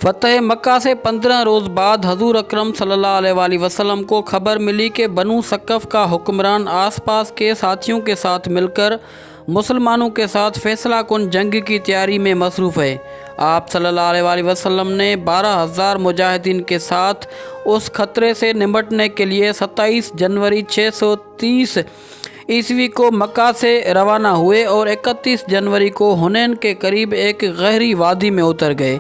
فتح مکہ سے 15 روز بعد حضور اکرم صلی اللہ علیہ وآلہ وسلم کو خبر ملی کہ بنو ثقف کا حکمران آس پاس کے ساتھیوں کے ساتھ مل کر مسلمانوں کے ساتھ فیصلہ کن جنگ کی تیاری میں مصروف ہے۔ آپ صلی اللہ علیہ وآلہ وسلم نے 12,000 مجاہدین کے ساتھ اس خطرے سے نمٹنے کے لیے 27 جنوری 630 عیسوی کو مکہ سے روانہ ہوئے اور 31 جنوری کو حنین کے قریب ایک گہری وادی میں اتر گئے۔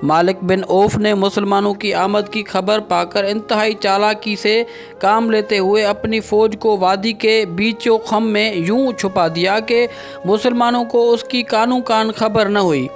مالک بن عوف نے مسلمانوں کی آمد کی خبر پا کر انتہائی چالاکی سے کام لیتے ہوئے اپنی فوج کو وادی کے بیچ و خم میں یوں چھپا دیا کہ مسلمانوں کو اس کی کانوں کان خبر نہ ہوئی۔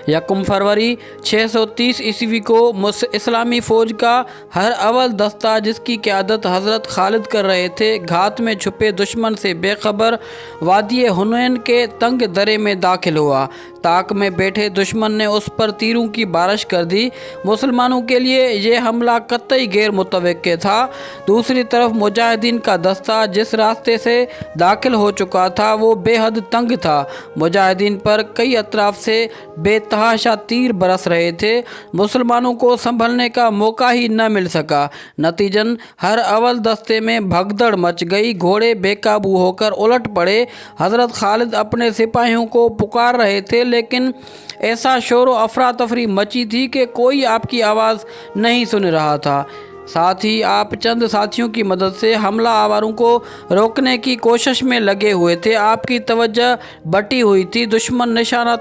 1 فروری 630 عیسوی کو اسلامی فوج کا ہر اول دستہ، جس کی قیادت حضرت خالد کر رہے تھے، گھات میں چھپے دشمن سے بے خبر وادی حنین کے تنگ درے میں داخل ہوا۔ طاق میں بیٹھے دشمن نے اس پر تیروں کی بارش کر دی۔ مسلمانوں کے لیے یہ حملہ قطعی غیر متوقع تھا۔ دوسری طرف مجاہدین کا دستہ جس راستے سے داخل ہو چکا تھا وہ بے حد تنگ تھا۔ مجاہدین پر کئی اطراف سے بے تحاشا تیر برس رہے تھے۔ مسلمانوں کو سنبھلنے کا موقع ہی نہ مل سکا۔ نتیجن ہر اول دستے میں بھگدڑ مچ گئی، گھوڑے بے قابو ہو کر الٹ پڑے۔ حضرت خالد اپنے سپاہیوں کو پکار رہے تھے، لیکن ایسا شور و افراتفری مچی تھی کہ کوئی آپ کی آواز نہیں سن رہا تھا۔ ساتھ ہی آپ چند ساتھیوں کی مدد سے حملہ آوروں کو روکنے کی کوشش میں لگے ہوئے تھے۔ آپ کی توجہ بٹی ہوئی تھی۔ دشمن نشانہ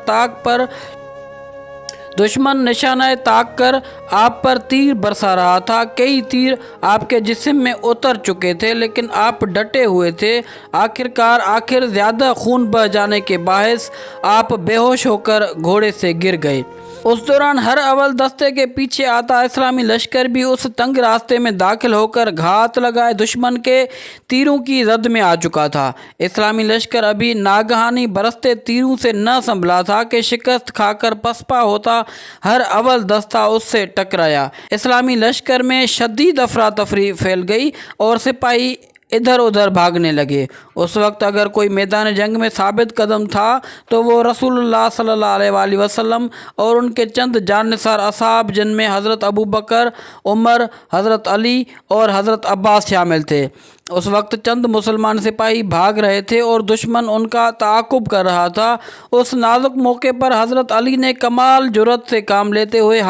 طاق کر آپ پر تیر برسا رہا تھا۔ کئی تیر آپ کے جسم میں اتر چکے تھے، لیکن آپ ڈٹے ہوئے تھے۔ آخر زیادہ خون بہہ جانے کے باعث آپ بے ہوش ہو کر گھوڑے سے گر گئے۔ اس دوران ہر اول دستے کے پیچھے آتا اسلامی لشکر بھی اس تنگ راستے میں داخل ہو کر گھات لگائے دشمن کے تیروں کی زد میں آ چکا تھا۔ اسلامی لشکر ابھی ناگہانی برستے تیروں سے نہ سنبھلا تھا کہ شکست کھا کر پسپا ہوتا ہر اول دستہ اس سے ٹکرایا۔ اسلامی لشکر میں شدید افراتفری پھیل گئی اور سپاہی ادھر ادھر بھاگنے لگے۔ اس وقت اگر کوئی میدان جنگ میں ثابت قدم تھا تو وہ رسول اللہ صلی اللہ علیہ وآلہ وسلم اور ان کے چند جاننثار اصحاب، جن میں حضرت ابوبکر، عمر، حضرت علی اور حضرت عباس شامل تھے۔ اس وقت چند مسلمان سپاہی بھاگ رہے تھے اور دشمن ان کا تعاقب کر رہا تھا۔ اس نازک موقع پر حضرت علی نے کمال جرأت سے کام لیتے ہوئے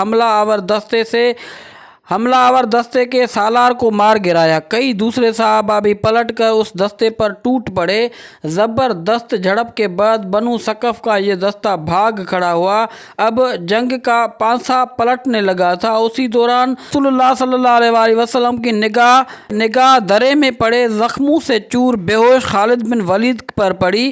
حملہ آور دستے کے سالار کو مار گرایا۔ کئی دوسرے صحابہ بھی پلٹ کر اس دستے پر ٹوٹ پڑے۔ زبردست جھڑپ کے بعد بنو ثقف کا یہ دستہ بھاگ کھڑا ہوا۔ اب جنگ کا پانسا پلٹنے لگا تھا۔ اسی دوران رسول اللہ صلی اللہ علیہ وآلہ وسلم کی نگاہ درے میں پڑے زخموں سے چور بے ہوش خالد بن ولید پر پڑی۔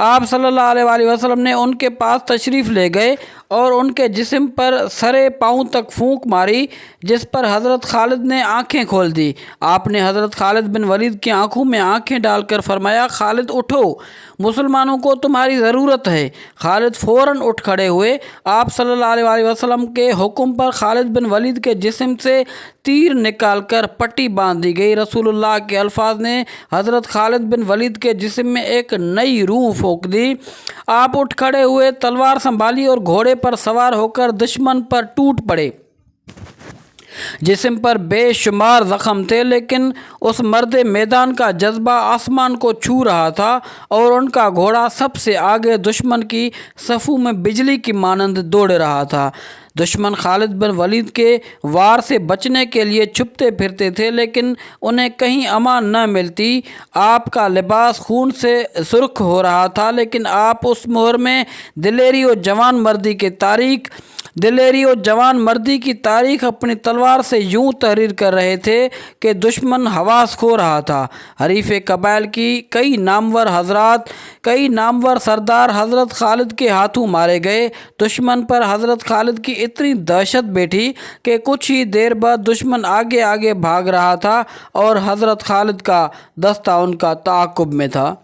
آپ صلی اللہ علیہ وآلہ وسلم نے ان کے پاس تشریف لے گئے اور ان کے جسم پر سرے پاؤں تک پھونک ماری، جس پر حضرت خالد نے آنکھیں کھول دی۔ آپ نے حضرت خالد بن ولید کی آنکھوں میں آنکھیں ڈال کر فرمایا، خالد اٹھو، مسلمانوں کو تمہاری ضرورت ہے۔ خالد فوراً اٹھ کھڑے ہوئے۔ آپ صلی اللہ علیہ وآلہ وسلم کے حکم پر خالد بن ولید کے جسم سے تیر نکال کر پٹی باندھ دی گئی۔ رسول اللہ کے الفاظ نے حضرت خالد بن ولید کے جسم میں ایک نئی روح پھونک دی۔ آپ اٹھ کھڑے ہوئے، تلوار سنبھالی اور گھوڑے پر سوار ہو کر دشمن پر ٹوٹ پڑے۔ جسم پر بے شمار زخم تھے، لیکن اس مرد میدان کا جذبہ آسمان کو چھو رہا تھا اور ان کا گھوڑا سب سے آگے دشمن کی صفوں میں بجلی کی مانند دوڑ رہا تھا۔ دشمن خالد بن ولید کے وار سے بچنے کے لیے چھپتے پھرتے تھے، لیکن انہیں کہیں امان نہ ملتی۔ آپ کا لباس خون سے سرخ ہو رہا تھا، لیکن آپ اس مہر میں دلیری و جوان مردی کی تاریخ اپنی تلوار سے یوں تحریر کر رہے تھے کہ دشمن حواس کھو رہا تھا۔ حریف قبائل کی کئی نامور سردار حضرت خالد کے ہاتھوں مارے گئے۔ دشمن پر حضرت خالد کی اتنی دہشت بیٹھی کہ کچھ ہی دیر بعد دشمن آگے آگے بھاگ رہا تھا اور حضرت خالد کا دستہ ان کا تعاقب میں تھا۔